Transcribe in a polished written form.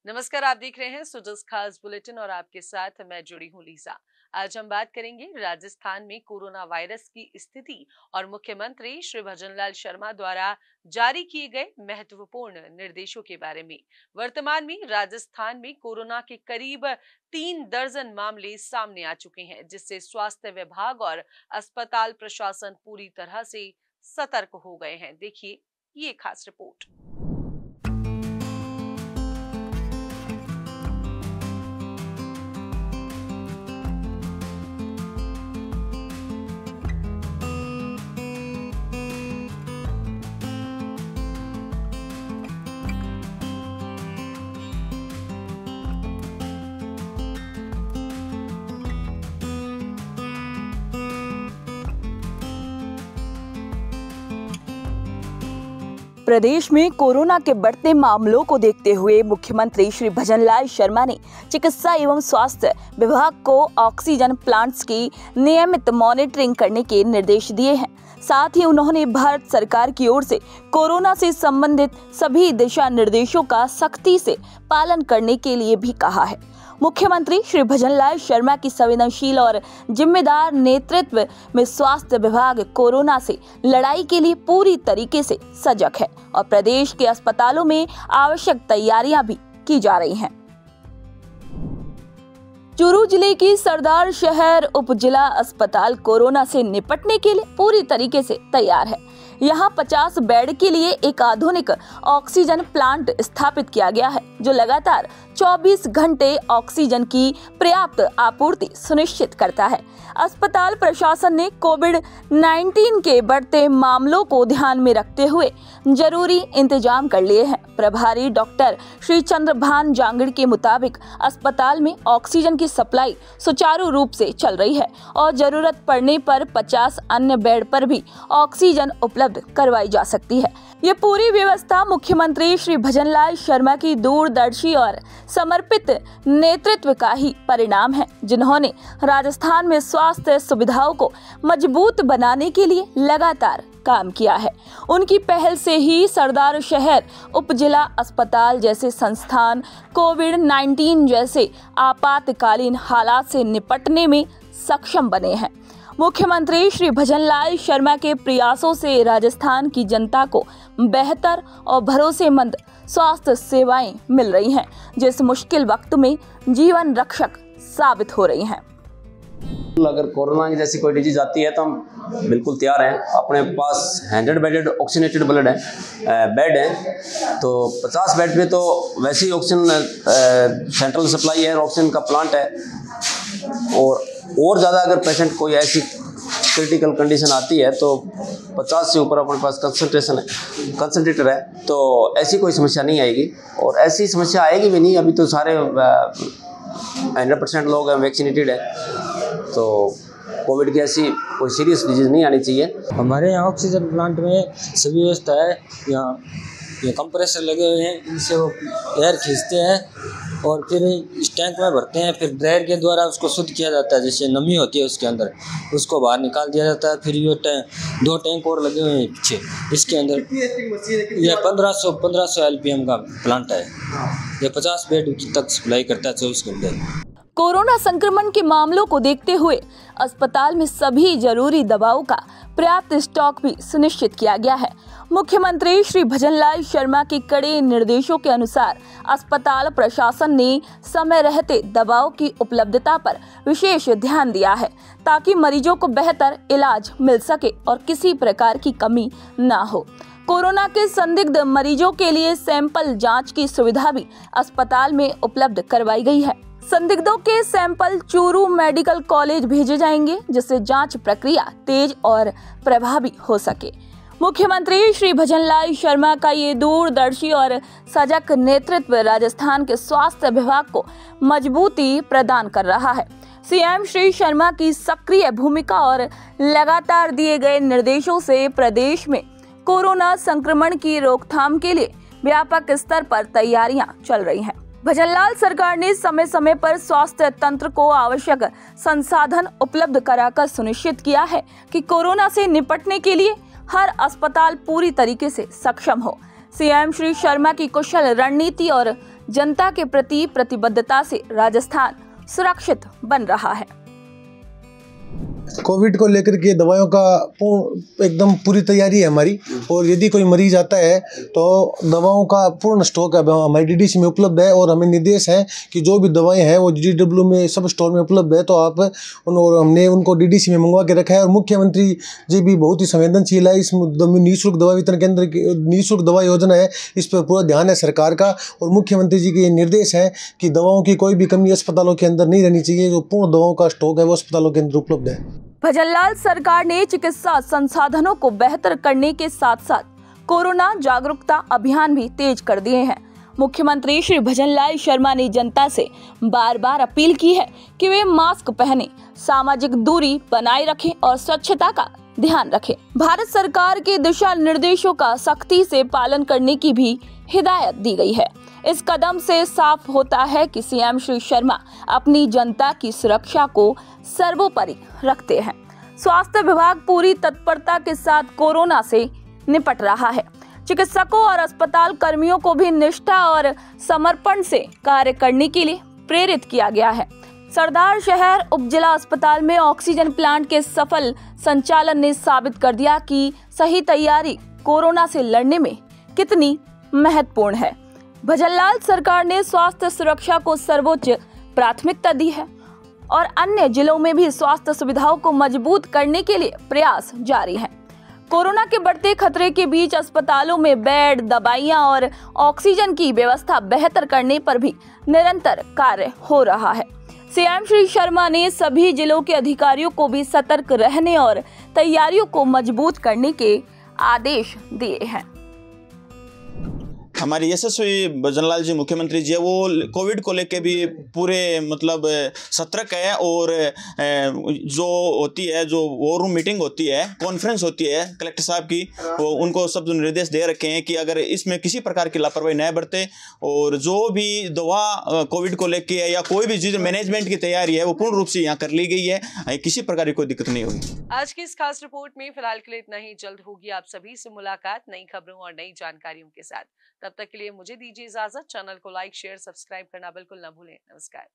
नमस्कार, आप देख रहे हैं सुजस खास बुलेटिन और आपके साथ मैं जुड़ी हूं लीजा। आज हम बात करेंगे राजस्थान में कोरोना वायरस की स्थिति और मुख्यमंत्री श्री भजनलाल शर्मा द्वारा जारी किए गए महत्वपूर्ण निर्देशों के बारे में। वर्तमान में राजस्थान में कोरोना के करीब 3 दर्जन मामले सामने आ चुके हैं, जिससे स्वास्थ्य विभाग और अस्पताल प्रशासन पूरी तरह से सतर्क हो गए हैं। देखिए ये खास रिपोर्ट। प्रदेश में कोरोना के बढ़ते मामलों को देखते हुए मुख्यमंत्री श्री भजनलाल शर्मा ने चिकित्सा एवं स्वास्थ्य विभाग को ऑक्सीजन प्लांट्स की नियमित मॉनिटरिंग करने के निर्देश दिए हैं। साथ ही उन्होंने भारत सरकार की ओर से कोरोना से संबंधित सभी दिशा निर्देशों का सख्ती से पालन करने के लिए भी कहा है। मुख्यमंत्री श्री भजनलाल शर्मा की संवेदनशील और जिम्मेदार नेतृत्व में स्वास्थ्य विभाग कोरोना से लड़ाई के लिए पूरी तरीके से सजग है और प्रदेश के अस्पतालों में आवश्यक तैयारियां भी की जा रही हैं। चूरू जिले की सरदार शहर उप जिला अस्पताल कोरोना से निपटने के लिए पूरी तरीके से तैयार है। यहाँ 50 बेड के लिए एक आधुनिक ऑक्सीजन प्लांट स्थापित किया गया है, जो लगातार 24 घंटे ऑक्सीजन की पर्याप्त आपूर्ति सुनिश्चित करता है। अस्पताल प्रशासन ने कोविड-19 के बढ़ते मामलों को ध्यान में रखते हुए जरूरी इंतजाम कर लिए हैं। प्रभारी डॉक्टर श्री चंद्रभान जांगड़ के मुताबिक अस्पताल में ऑक्सीजन की सप्लाई सुचारू रूप से चल रही है और जरूरत पड़ने पर 50 अन्य बेड पर भी ऑक्सीजन उपलब्ध करवाई जा सकती है। ये पूरी व्यवस्था मुख्यमंत्री श्री भजनलाल शर्मा की दूरदर्शी और समर्पित नेतृत्व का ही परिणाम है, जिन्होंने राजस्थान में स्वास्थ्य सुविधाओं को मजबूत बनाने के लिए लगातार काम किया है। उनकी पहल से ही सरदार शहर उप जिला अस्पताल जैसे संस्थान कोविड-19 जैसे आपातकालीन हालात से निपटने में सक्षम बने हैं। मुख्यमंत्री श्री भजनलाल शर्मा के प्रयासों से राजस्थान की जनता को बेहतर और भरोसेमंद स्वास्थ्य सेवाएं मिल रही हैं, जो इस मुश्किल वक्त में जीवन रक्षक साबित हो रही हैं। अगर कोरोना की जैसी कोई डिजीज आती है तो हम बिल्कुल तैयार हैं। अपने पास 100 बेडेड ऑक्सीनेटेड बेड है, तो 50 बेड पे तो वैसे ही ऑक्सीजन सेंट्रल सप्लाई है, ऑक्सीजन का प्लांट है। और ज़्यादा अगर पेशेंट कोई ऐसी क्रिटिकल कंडीशन आती है तो 50 से ऊपर अपने पास कंसंट्रेटर है, तो ऐसी कोई समस्या नहीं आएगी और ऐसी समस्या आएगी भी नहीं। अभी तो सारे 100% लोग वैक्सीनेटेड है, तो कोविड की ऐसी कोई सीरियस डिजीज नहीं आनी चाहिए। हमारे यहाँ ऑक्सीजन प्लांट में सभी व्यवस्था है। यहाँ ये कंप्रेसर लगे हुए हैं, इनसे वो एयर खींचते हैं और फिर इस टैंक में भरते हैं। फिर ड्रायर के द्वारा उसको शुद्ध किया जाता है, जैसे नमी होती है उसके अंदर, उसको बाहर निकाल दिया जाता है। फिर ये 2 टैंक और लगे हुए हैं पीछे, इसके अंदर ये 1500 LPM का प्लांट है। ये 50 बेड तक सप्लाई करता है 24 घंटे। कोरोना संक्रमण के मामलों को देखते हुए अस्पताल में सभी जरूरी दवाओं का पर्याप्त स्टॉक भी सुनिश्चित किया गया है। मुख्यमंत्री श्री भजनलाल शर्मा के कड़े निर्देशों के अनुसार अस्पताल प्रशासन ने समय रहते दवाओं की उपलब्धता पर विशेष ध्यान दिया है, ताकि मरीजों को बेहतर इलाज मिल सके और किसी प्रकार की कमी न हो। कोरोना के संदिग्ध मरीजों के लिए सैंपल जांच की सुविधा भी अस्पताल में उपलब्ध करवाई गई है। संदिग्धों के सैंपल चूरू मेडिकल कॉलेज भेजे जाएंगे, जिससे जांच प्रक्रिया तेज और प्रभावी हो सके। मुख्यमंत्री श्री भजनलाल शर्मा का ये दूरदर्शी और सजग नेतृत्व राजस्थान के स्वास्थ्य विभाग को मजबूती प्रदान कर रहा है। सीएम श्री शर्मा की सक्रिय भूमिका और लगातार दिए गए निर्देशों से प्रदेश में कोरोना संक्रमण की रोकथाम के लिए व्यापक स्तर पर तैयारियां चल रही हैं। भजनलाल सरकार ने समय समय पर स्वास्थ्य तंत्र को आवश्यक संसाधन उपलब्ध कराकर सुनिश्चित किया है कि कोरोना से निपटने के लिए हर अस्पताल पूरी तरीके से सक्षम हो। सीएम श्री शर्मा की कुशल रणनीति और जनता के प्रति प्रतिबद्धता से राजस्थान सुरक्षित बन रहा है। कोविड को लेकर के दवाइयों का एकदम पूरी तैयारी है हमारी, और यदि कोई मरीज आता है तो दवाओं का पूर्ण स्टॉक हमारी डीडीसी में उपलब्ध है। और हमें निर्देश है कि जो भी दवाएं हैं वो जीडब्ल्यू में सब स्टोर में उपलब्ध है, तो आप और हमने उनको डीडीसी में मंगवा के रखा है। और मुख्यमंत्री जी भी बहुत ही संवेदनशील है, इस निःशुल्क दवा वितरण केंद्र की निःशुल्क दवा योजना है, इस पर पूरा ध्यान है सरकार का। और मुख्यमंत्री जी के निर्देश है कि दवाओं की कोई भी कमी अस्पतालों के अंदर नहीं रहनी चाहिए, जो पूर्ण दवाओं का स्टॉक है वो अस्पतालों के अंदर उपलब्ध है। भजनलाल सरकार ने चिकित्सा संसाधनों को बेहतर करने के साथ साथ कोरोना जागरूकता अभियान भी तेज कर दिए हैं। मुख्यमंत्री श्री भजनलाल शर्मा ने जनता से बार बार अपील की है कि वे मास्क पहने, सामाजिक दूरी बनाए रखें और स्वच्छता का ध्यान रखें। भारत सरकार के दिशा निर्देशों का सख्ती से पालन करने की भी हिदायत दी गई है। इस कदम से साफ होता है कि सीएम श्री शर्मा अपनी जनता की सुरक्षा को सर्वोपरि रखते हैं। स्वास्थ्य विभाग पूरी तत्परता के साथ कोरोना से निपट रहा है। चिकित्सकों और अस्पताल कर्मियों को भी निष्ठा और समर्पण से कार्य करने के लिए प्रेरित किया गया है। सरदार शहर उपजिला अस्पताल में ऑक्सीजन प्लांट के सफल संचालन ने साबित कर दिया कि सही तैयारी कोरोना से लड़ने में कितनी महत्वपूर्ण है। भजनलाल सरकार ने स्वास्थ्य सुरक्षा को सर्वोच्च प्राथमिकता दी है और अन्य जिलों में भी स्वास्थ्य सुविधाओं को मजबूत करने के लिए प्रयास जारी हैं। कोरोना के बढ़ते खतरे के बीच अस्पतालों में बेड, दवाइयां और ऑक्सीजन की व्यवस्था बेहतर करने पर भी निरंतर कार्य हो रहा है। सीएम श्री शर्मा ने सभी जिलों के अधिकारियों को भी सतर्क रहने और तैयारियों को मजबूत करने के आदेश दिए हैं। हमारे यशस्वी भजनलाल जी मुख्यमंत्री जी है, वो कोविड को लेके भी पूरे मतलब सतर्क है। और जो होती है, जो वॉर रूम मीटिंग होती है, कॉन्फ्रेंस होती है कलेक्टर साहब की, वो उनको सब निर्देश दे रखे हैं कि अगर इसमें किसी प्रकार की लापरवाही न बरते और जो भी दवा कोविड को लेके है या कोई भी चीज़ मैनेजमेंट की तैयारी है वो पूर्ण रूप से यहाँ कर ली गई है, किसी प्रकार की कोई दिक्कत नहीं होगी। आज की इस खास रिपोर्ट में फिलहाल के लिए इतना ही। जल्द होगी आप सभी से मुलाकात नई खबरों और नई जानकारियों के साथ। तब तक के लिए मुझे दीजिए इजाजत। चैनल को लाइक, शेयर, सब्सक्राइब करना बिल्कुल न भूलें। नमस्कार।